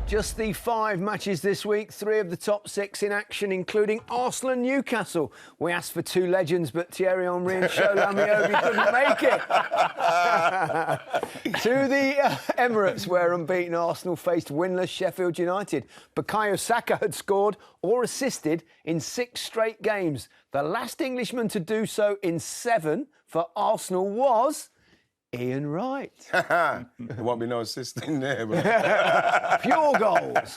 Just the 5 matches this week, 3 of the top 6 in action, including Arsenal and Newcastle. We asked for 2 legends, but Thierry Henry and Shola Miobi couldn't make it. To the Emirates, where unbeaten Arsenal faced winless Sheffield United. Bukayo Saka had scored or assisted in 6 straight games. The last Englishman to do so in 7 for Arsenal was Ian Wright. There won't be no assist in there. But... Pure goals.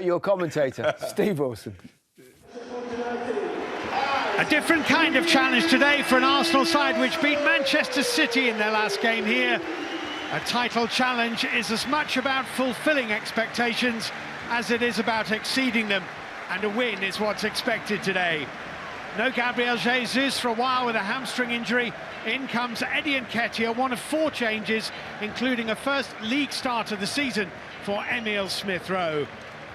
Your commentator, Steve Wilson. A different kind of challenge today for an Arsenal side which beat Manchester City in their last game here. A title challenge is as much about fulfilling expectations as it is about exceeding them, and a win is what's expected today. No Gabriel Jesus for a while with a hamstring injury. In comes Eddie Nketiah, one of 4 changes, including a first league start of the season for Emile Smith-Rowe.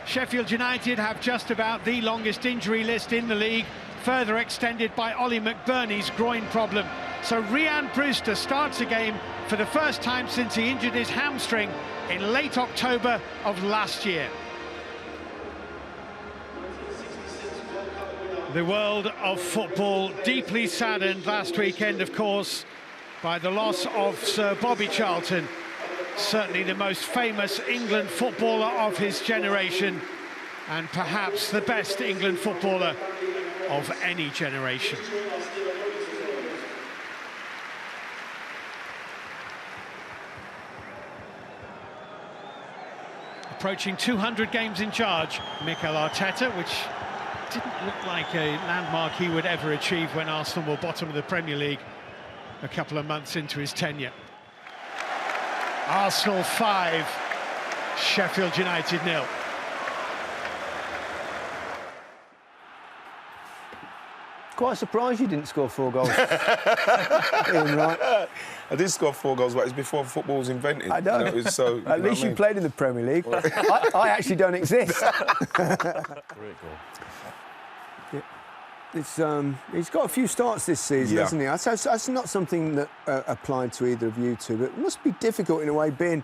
Sheffield United have just about the longest injury list in the league, further extended by Ollie McBurney's groin problem. So Ryan Brewster starts a game for the first time since he injured his hamstring in late October of last year. The world of football deeply saddened last weekend, of course, by the loss of Sir Bobby Charlton, certainly the most famous England footballer of his generation, and perhaps the best England footballer of any generation. Approaching 200 games in charge, Mikel Arteta, which didn't look like a landmark he would ever achieve when Arsenal were bottom of the Premier League a couple of months into his tenure. Arsenal 5, Sheffield United 0. Quite surprised you didn't score 4 goals. Ian Wright. I did score 4 goals, but it's before football was invented. I know. You know, it was so, At least you played in the Premier League. I actually don't exist. Great goal. He's got a few starts this season, hasn't he? That's not something that applied to either of you two, but it must be difficult in a way, being,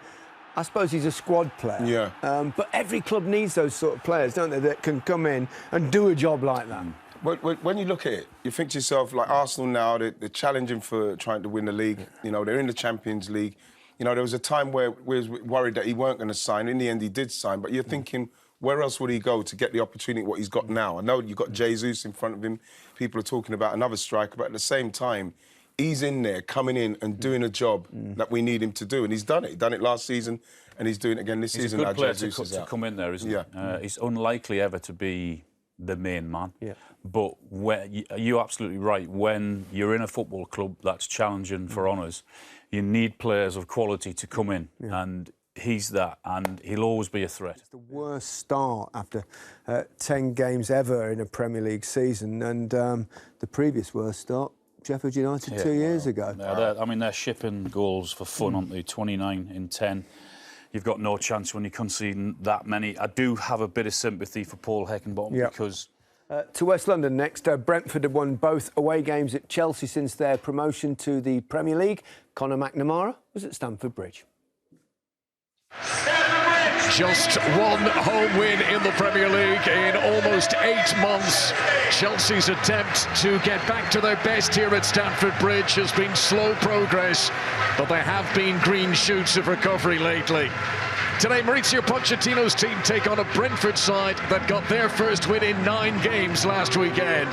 I suppose he's a squad player. Yeah. But every club needs those sort of players, don't they, that can come in and do a job like that. When you look at it, you think to yourself, like Arsenal now, they're challenging for trying to win the league. You know, they're in the Champions League. You know, there was a time where we was worried that he weren't going to sign. In the end, he did sign. But you're thinking, where else would he go to get the opportunity, what he's got now? I know you've got Jesus in front of him. People are talking about another striker. But at the same time, he's in there, coming in and doing a job that we need him to do. And he's done it. He done it last season, and he's doing it again this season. He's a good player to come in there, isn't he? He's unlikely ever to be the main man. Yeah. But you're absolutely right. When you're in a football club that's challenging for honours, you need players of quality to come in, and he's that, and he'll always be a threat. It's the worst start after 10 games ever in a Premier League season, and the previous worst start, Sheffield United 2 years ago. They're shipping goals for fun, aren't they? 29 in 10. You've got no chance when you're conceding that many. I do have a bit of sympathy for Paul Heckingbottom because... to West London next, Brentford have won both away games at Chelsea since their promotion to the Premier League. Conor McNamara was at Stamford Bridge. Just one home win in the Premier League in almost 8 months. Chelsea's attempt to get back to their best here at Stamford Bridge has been slow progress, but there have been green shoots of recovery lately. Today, Mauricio Pochettino's team take on a Brentford side that got their first win in 9 games last weekend.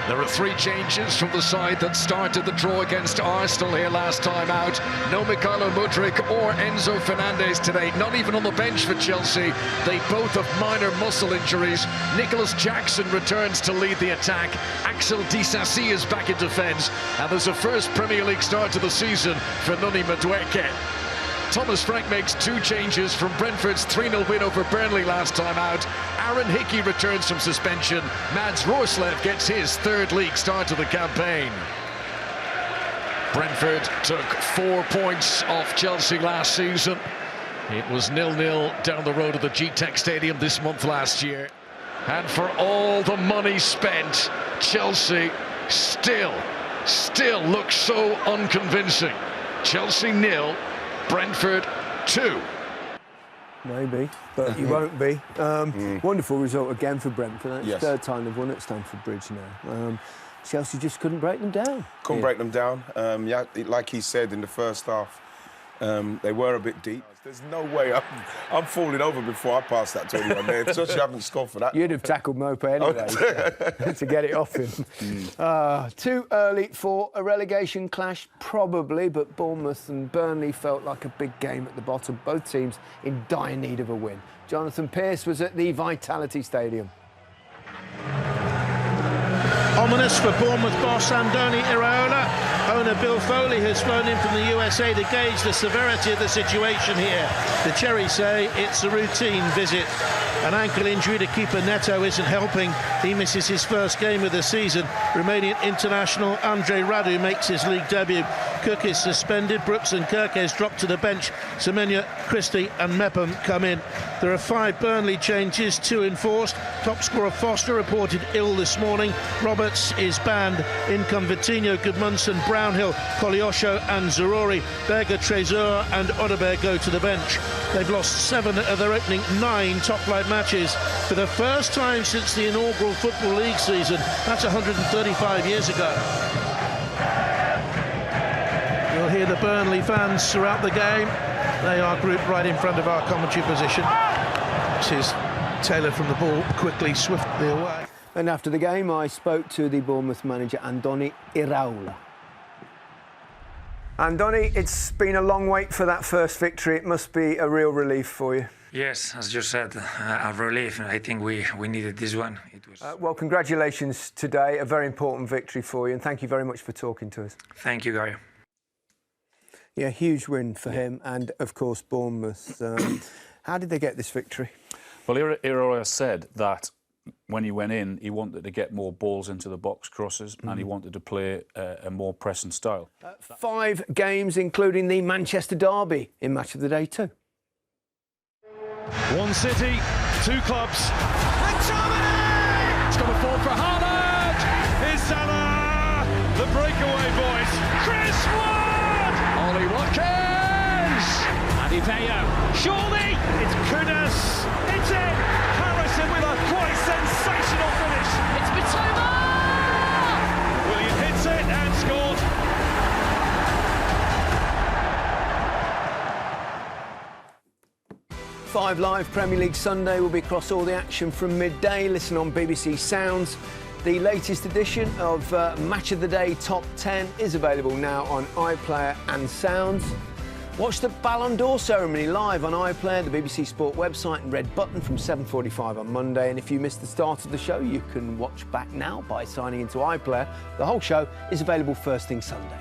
There are 3 changes from the side that started the draw against Arsenal here last time out. No Mykhailo Mudryk or Enzo Fernandez today, not even on the bench for Chelsea. They both have minor muscle injuries. Nicholas Jackson returns to lead the attack. Axel Disasi is back in defence. And there's a first Premier League start to the season for Noni Madueke. Thomas Frank makes 2 changes from Brentford's 3-0 win over Burnley last time out. Aaron Hickey returns from suspension. Mads Roerslev gets his 3rd league start of the campaign. Brentford took 4 points off Chelsea last season. It was 0-0 down the road of the GTEC Stadium this month last year. And for all the money spent, Chelsea still looks so unconvincing. Chelsea 0, Brentford 2. Maybe, but you won't be. Wonderful result again for Brentford. That's the third time they've won at Stamford Bridge now. Chelsea just couldn't break them down. Couldn't break them down. Yeah, like he said in the first half, they were a bit deep. There's no way I'm falling over before I pass that to anyone there. Especially haven't scored for that. You'd have tackled Mope anyway to get it off him. Too early for a relegation clash, probably, but Bournemouth and Burnley felt like a big game at the bottom. Both teams in dire need of a win. Jonathan Pearce was at the Vitality Stadium. Ominous for Bournemouth boss Andoni Iraola. Owner Bill Foley has flown in from the USA to gauge the severity of the situation here. The Cherries say it's a routine visit. An ankle injury to keeper Neto isn't helping. He misses his first game of the season. Romanian international Andre Radu makes his league debut. Cook is suspended. Brooks and Kirkes drop to the bench. Semenya, Christie and Mepham come in. There are 5 Burnley changes, 2 enforced. Top scorer Foster reported ill this morning. Roberts is banned. In come Vitinho, Gudmundsson, Brownhill, Koleosho and Zarori. Berger, Trezor and Odeberg go to the bench. They've lost 7 of their opening 9 top-flight matches for the first time since the inaugural Football League season. That's 135 years ago. You'll hear the Burnley fans throughout the game. They are grouped right in front of our commentary position. This is Taylor from the ball, quickly, swiftly away. And after the game, I spoke to the Bournemouth manager, Andoni Iraola. Andoni, it's been a long wait for that first victory. It must be a real relief for you. Yes, as you said, a relief. I think we needed this one. It was... well, congratulations today. A very important victory for you, and thank you very much for talking to us. Thank you, Gary. Yeah, huge win for him and, of course, Bournemouth. How did they get this victory? Well, Iraola said that when he went in, he wanted to get more balls into the box, crosses, and he wanted to play a more pressing style. 5 games, including the Manchester derby in Match of the Day too. 1 city, 2 clubs. McTominay! It's got a fall for Haaland! Here's Salah! The breakaway boys. Chris Wood! Ollie Watkins! Andy Peyo. Surely! It's Kudus! It's it! Harrison with a quite sensational finish. It's Mitoma! William hits it and scored. Five Live Premier League Sunday will be across all the action from midday. Listen on BBC Sounds. The latest edition of Match of the Day Top 10 is available now on iPlayer and Sounds. Watch the Ballon d'Or ceremony live on iPlayer, the BBC Sport website and Red Button from 7:45 on Monday. And if you missed the start of the show, you can watch back now by signing into iPlayer. The whole show is available first thing Sunday.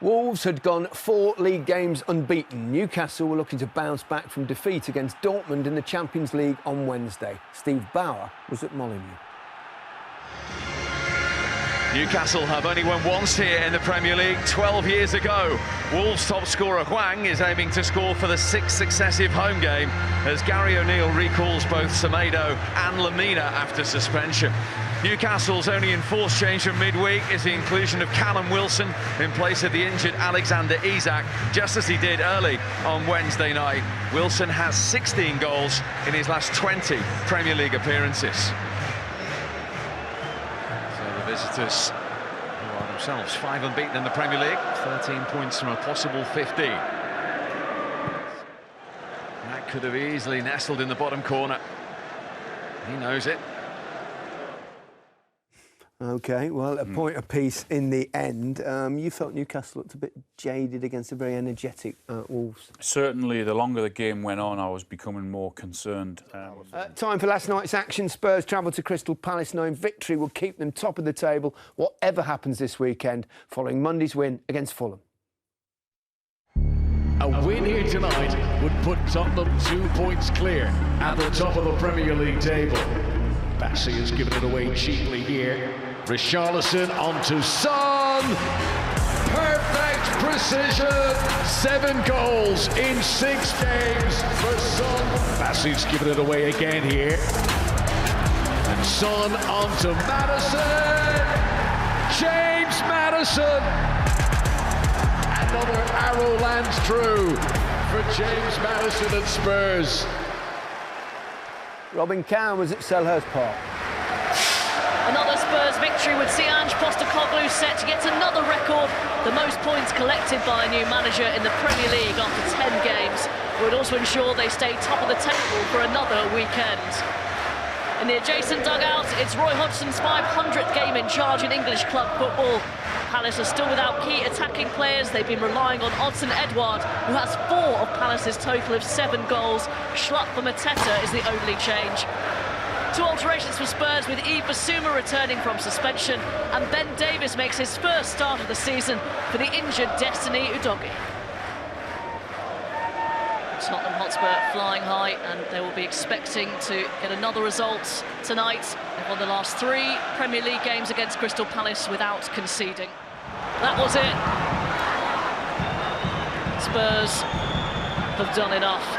Wolves had gone 4 league games unbeaten. Newcastle were looking to bounce back from defeat against Dortmund in the Champions League on Wednesday. Steve Bauer was at Molineux. Newcastle have only won once here in the Premier League 12 years ago. Wolves top scorer Hwang is aiming to score for the 6th successive home game as Gary O'Neill recalls both Semedo and Lamina after suspension. Newcastle's only enforced change from midweek is the inclusion of Callum Wilson in place of the injured Alexander Isak, just as he did early on Wednesday night. Wilson has 16 goals in his last 20 Premier League appearances. So the visitors, who are themselves 5 unbeaten in the Premier League, 13 points from a possible 15. That could have easily nestled in the bottom corner. He knows it. OK, well, a point apiece in the end. You felt Newcastle looked a bit jaded against a very energetic Wolves. Certainly, the longer the game went on, I was becoming more concerned. Time for last night's action. Spurs travel to Crystal Palace, knowing victory will keep them top of the table, whatever happens this weekend, following Monday's win against Fulham. A win here tonight would put Tottenham 2 points clear at the top of the Premier League table. Bassey has given it away cheaply here. Richarlison onto Son. Perfect precision. 7 goals in 6 games for Son. Bassey's given it away again here. And Son onto Maddison. James Maddison. Another arrow lands true. for James Maddison and Spurs. Robyn Cowen was at Selhurst Park. Another Spurs victory would see Ange Postecoglou set yet another record, the most points collected by a new manager in the Premier League after 10 games. It would also ensure they stay top of the table for another weekend. In the adjacent dugout, it's Roy Hodgson's 500th game in charge in English club football. Palace are still without key attacking players. They've been relying on Odsonne Edouard, who has 4 of Palace's total of 7 goals. Schlupp for Mateta is the only change. 2 alterations for Spurs, with Yves Bissouma returning from suspension, and Ben Davies makes his first start of the season for the injured Destiny Udogie. Tottenham Hotspur flying high, and they will be expecting to get another result tonight. They've won the last 3 Premier League games against Crystal Palace without conceding. That was it. Spurs have done enough.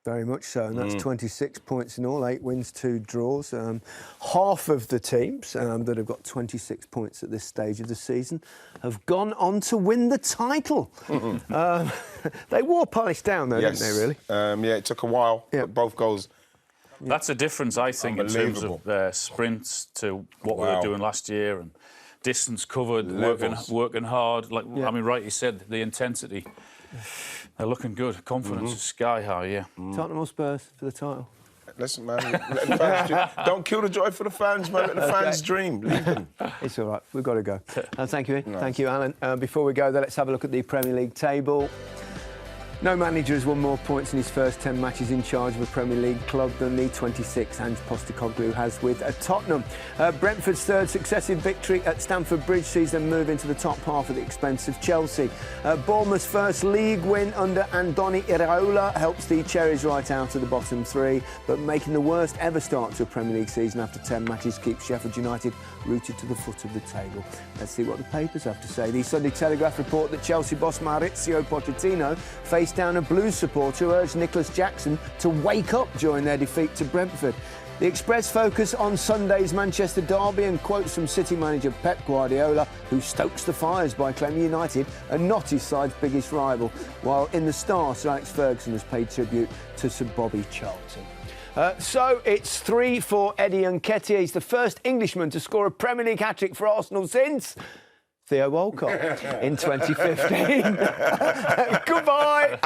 Very much so, and that's 26 points in all, 8 wins, 2 draws. Half of the teams that have got 26 points at this stage of the season have gone on to win the title. They wore Palace down, though, didn't they, really? Yeah, it took a while, but both goals. That's a difference, I think, in terms of their sprints to what we were doing last year, and distance covered, working hard. Like I mean, right, you said, the intensity. They're looking good. Confidence is sky high, yeah. Tottenham or Spurs for the title? Listen, man, let the fans don't kill the joy for the fans, man. Let the fans dream. Leave them. It's all right. We've got to go. Thank you, Ian. No. Thank you, Alan. Before we go, let's have a look at the Premier League table. No manager has won more points in his first 10 matches in charge of a Premier League club than the 26 Ange Postecoglou has with Tottenham. Brentford's 3rd successive victory at Stamford Bridge sees them move into the top half at the expense of Chelsea. Bournemouth's first league win under Andoni Iraola helps the Cherries right out of the bottom 3, but making the worst ever start to a Premier League season after 10 matches keeps Sheffield United rooted to the foot of the table. Let's see what the papers have to say. The Sunday Telegraph report that Chelsea boss Maurizio Pochettino faced down a Blues supporter who urged Nicholas Jackson to wake up during their defeat to Brentford. The Express focus on Sunday's Manchester derby and quotes from City manager Pep Guardiola, who stokes the fires by claiming United are not his side's biggest rival, while in the Star, Sir Alex Ferguson has paid tribute to Sir Bobby Charlton. So it's 3 for Eddie Nketiah. He's the first Englishman to score a Premier League hat-trick for Arsenal since Theo Walcott in 2015. Goodbye.